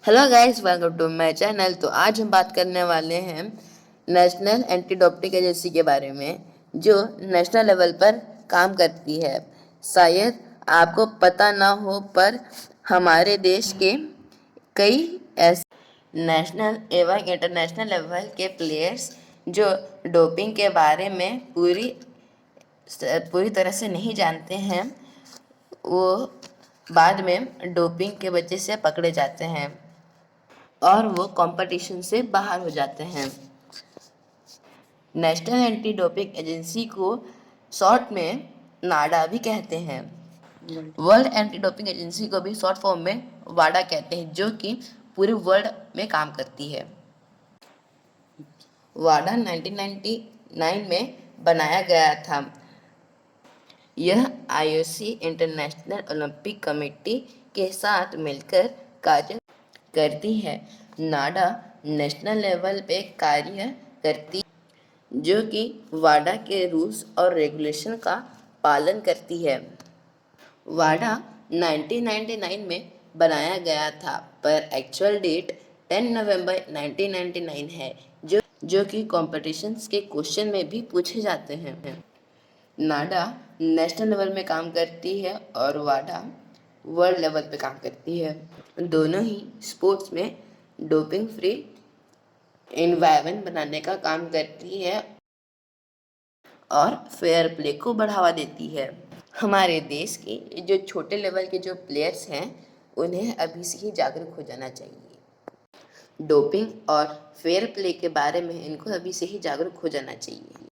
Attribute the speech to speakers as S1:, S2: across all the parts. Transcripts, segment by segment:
S1: Hello guys, welcome to my channel. तो आज हम बात करने वाले हैं नेशनल एंटी डोपिंग एजेंसी के बारे में, जो नेशनल लेवल पर काम करती है। शायद आपको पता ना हो, पर हमारे देश के कई ऐसे नेशनल एवं इंटरनेशनल लेवल के प्लेयर्स जो डोपिंग के बारे में पूरी तरह से नहीं जानते हैं, वो बाद में डोपिंग के वजह से पकड़े जाते हैं और वो कंपटीशन से बाहर हो जाते हैं। नेशनल एंटी डोपिंग एजेंसी को शॉर्ट में नाडा भी कहते हैं। वर्ल्ड एंटी डोपिंग एजेंसी को भी शॉर्ट फॉर्म में वाडा कहते हैं, जो कि पूरे वर्ल्ड में काम करती है। वाडा 1999 में बनाया गया था। यह आईओसी इंटरनेशनल ओलंपिक कमेटी के साथ मिलकर कार्य करती है। नाडा नेशनल लेवल पे कार्य करती, जो कि वाडा के रूल्स और रेगुलेशन का पालन करती है। वाडा 1999 में बनाया गया था, पर एक्चुअल डेट 10 नवंबर 1999 है, जो कि कॉम्पिटिशन्स के क्वेश्चन में भी पूछे जाते हैं। नाडा नेशनल लेवल में काम करती है और वाडा वर्ल्ड लेवल पे काम करती है। दोनों ही स्पोर्ट्स में डोपिंग फ्री एनवायरनमेंट बनाने का काम करती है और फेयर प्ले को बढ़ावा देती है। हमारे देश के जो छोटे लेवल के जो प्लेयर्स हैं, उन्हें अभी से ही जागरूक हो जाना चाहिए। डोपिंग और फेयर प्ले के बारे में इनको अभी से ही जागरूक हो जाना चाहिए।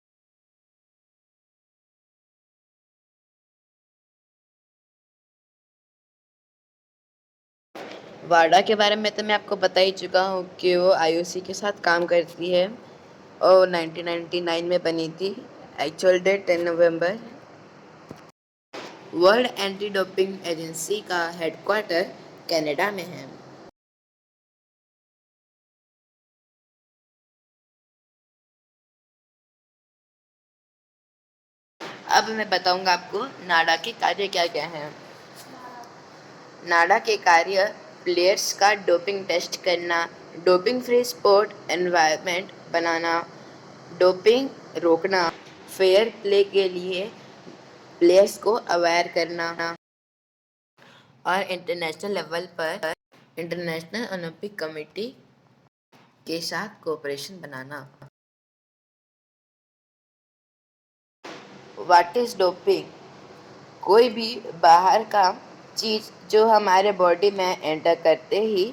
S1: वाडा के बारे में तो मैं आपको बता ही चुका हूँ कि वो आईओसी के साथ काम करती है और 1999 में बनी थी। एक्चुअल डेट 10 नवंबर। वर्ल्ड एंटी डोपिंग एजेंसी का हेडक्वार्टर कनाडा में है। अब मैं बताऊंगा आपको नाडा के कार्य क्या क्या हैं। नाडा के कार्य प्लेयर्स का डोपिंग टेस्ट करना, डोपिंग फ्री स्पोर्ट एनवायरनमेंट बनाना, डोपिंग रोकना, फेयर प्ले के लिए प्लेयर्स को अवेयर करना और इंटरनेशनल लेवल पर इंटरनेशनल ओलंपिक कमेटी के साथ cooperation banana. What is doping? कोई भी बाहर का चीज़ जो हमारे बॉडी में एंटर करते ही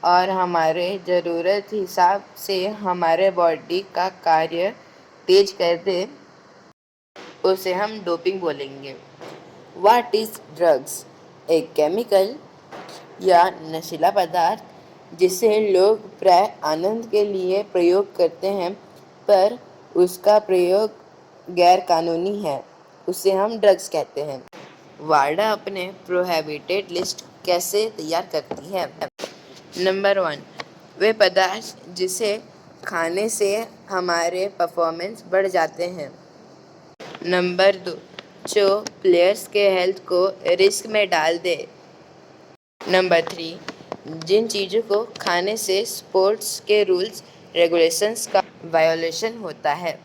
S1: और हमारे ज़रूरत हिसाब से हमारे बॉडी का कार्य तेज कर दे, उसे हम डोपिंग बोलेंगे। What is drugs? एक केमिकल या नशीला पदार्थ जिसे लोग प्राय आनंद के लिए प्रयोग करते हैं, पर उसका प्रयोग गैर कानूनी है, उसे हम ड्रग्स कहते हैं। वाडा अपने प्रोहिबिटेड लिस्ट कैसे तैयार करती है? नंबर 1, वे पदार्थ जिसे खाने से हमारे परफॉर्मेंस बढ़ जाते हैं। नंबर 2, जो प्लेयर्स के हेल्थ को रिस्क में डाल दे। नंबर 3, जिन चीज़ों को खाने से स्पोर्ट्स के रूल्स रेगुलेशंस का वायोलेशन होता है।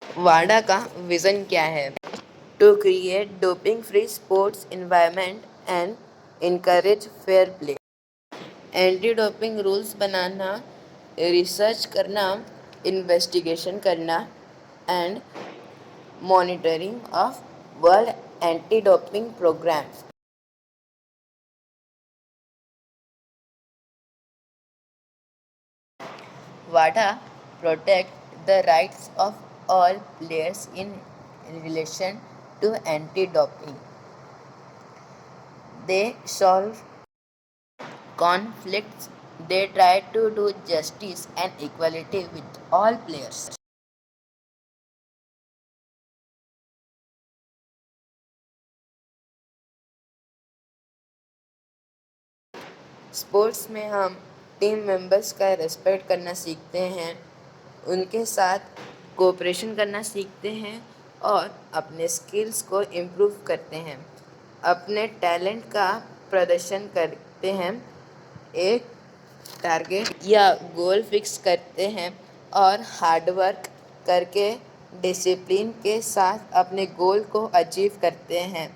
S1: वाडा का विज़न क्या है? To create doping free sports environment and encourage fair play. Anti doping rules बनाना, रिसर्च करना, इन्वेस्टिगेशन करना and monitoring of world anti doping programme. WADA protect the rights of all players in relation to anti-doping. They solve conflicts. They try to do justice and equality with all players. Sports में हम team members का respect करना सीखते हैं, उनके साथ cooperation करना सीखते हैं और अपने स्किल्स को इम्प्रूव करते हैं। अपने टैलेंट का प्रदर्शन करते हैं, एक टारगेट या गोल फिक्स करते हैं और हार्डवर्क करके डिसिप्लिन के साथ अपने गोल को अचीव करते हैं,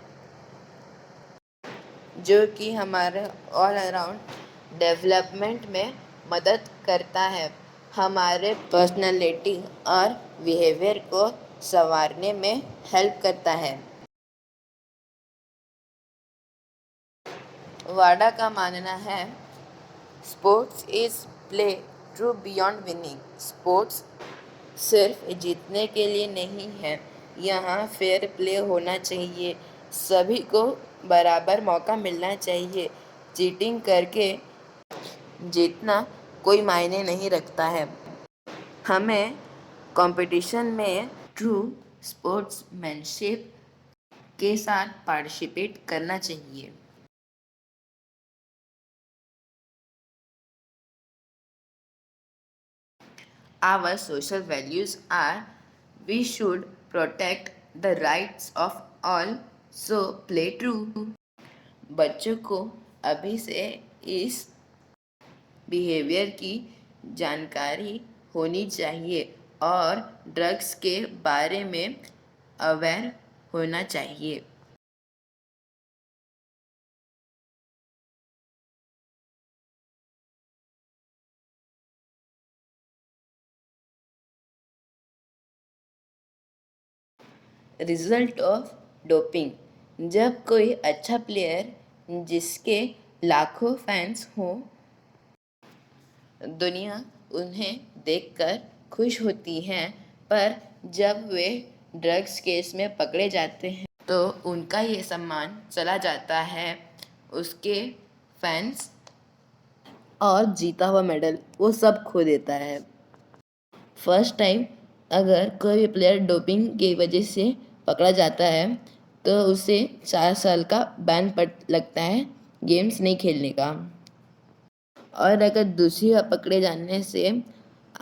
S1: जो कि हमारे ऑल अराउंड डेवलपमेंट में मदद करता है, हमारे पर्सनालिटी और बिहेवियर को संवारने में हेल्प करता है। वाडा का मानना है, sports is play true beyond winning. Sports सिर्फ जीतने के लिए नहीं है, यहाँ फेयर प्ले होना चाहिए, सभी को बराबर मौका मिलना चाहिए। चीटिंग करके जीतना कोई मायने नहीं रखता है। हमें कंपटीशन में ट्रू स्पोर्ट्समैनशिप के साथ पार्टिसिपेट करना चाहिए। Our social values are: we should protect the rights of all, so play true. बच्चों को अभी से इस बिहेवियर की जानकारी होनी चाहिए और ड्रग्स के बारे में अवेयर होना चाहिए। रिजल्ट ऑफ डोपिंग: जब कोई अच्छा प्लेयर जिसके लाखों फैंस हों, दुनिया उन्हें देखकर खुश होती है, पर जब वे ड्रग्स केस में पकड़े जाते हैं तो उनका ये सम्मान चला जाता है, उसके फैंस और जीता हुआ मेडल वो सब खो देता है। फर्स्ट टाइम अगर कोई भी प्लेयर डोपिंग की वजह से पकड़ा जाता है तो उसे 4 साल का बैन लगता है गेम्स नहीं खेलने का, और अगर दूसरी बार पकड़े जाने से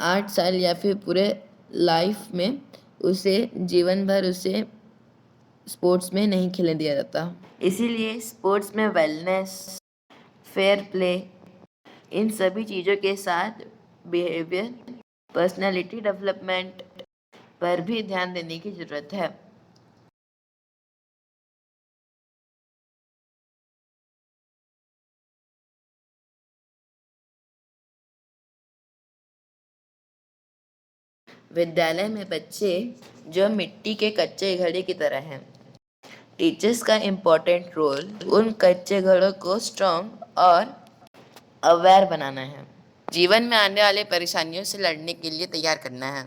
S1: 8 साल या फिर पूरे लाइफ में उसे जीवन भर उसे स्पोर्ट्स में नहीं खेलने दिया जाता। इसीलिए स्पोर्ट्स में वेलनेस, फेयर प्ले, इन सभी चीज़ों के साथ बिहेवियर, पर्सनालिटी डेवलपमेंट पर भी ध्यान देने की ज़रूरत है। विद्यालय में बच्चे जो मिट्टी के कच्चे घड़े की तरह हैं। टीचर्स का इम्पोर्टेंट रोल उन कच्चे घड़ों को स्ट्रॉन्ग और अवेयर बनाना है, जीवन में आने वाले परेशानियों से लड़ने के लिए तैयार करना है।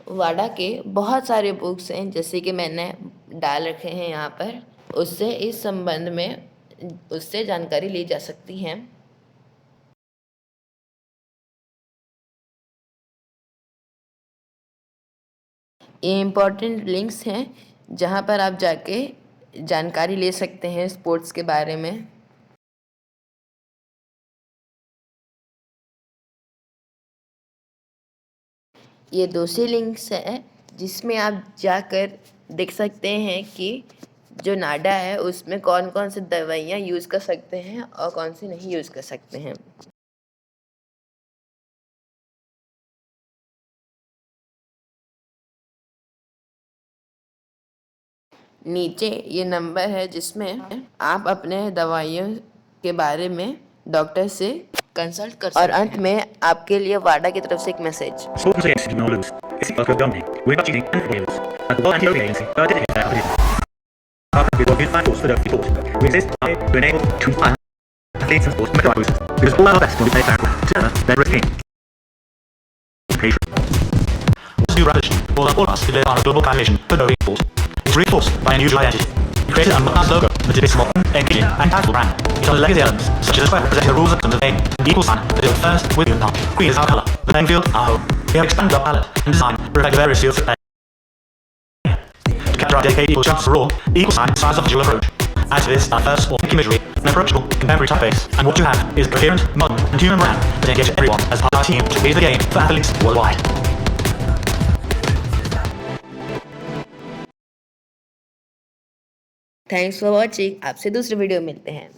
S1: वाडा के बहुत सारे बुक्स हैं, जैसे कि मैंने डाल रखे हैं यहाँ पर, उससे इस संबंध में उससे जानकारी ली जा सकती है। ये इम्पोर्टेंट लिंक्स हैं जहाँ पर आप जाके जानकारी ले सकते हैं स्पोर्ट्स के बारे में। ये दूसरी लिंक्स है जिसमें आप जाकर देख सकते हैं कि जो नाडा है उसमें कौन कौन से दवाइयाँ यूज़ कर सकते हैं और कौन सी नहीं यूज़ कर सकते हैं। नीचे ये नंबर है जिसमें आप अपने दवाइयों के बारे में डॉक्टर से कंसल्ट कर सकते हैं। और अंत में आपके लिए वाडा की तरफ से एक message.
S2: It's reinforced by unusual identity. We created a modern logo that is small, engaging, and powerful brand. It has legacy elements such as the square presenting the rules of the game, an equal sign that is the first with you now. Green is our colour, the playing field our home. We have expanded our palette and design to reflect the various fields of play. To capture our dedicated equal chance for all, equal sign size of dual approach. Add to this our first small imagery, an approachable, contemporary typeface, and what you have is a coherent, modern, and human brand that engages everyone as part of our team to create the game for athletes worldwide.
S1: Thanks for watching. आपसे दूसरे video में मिलते हैं।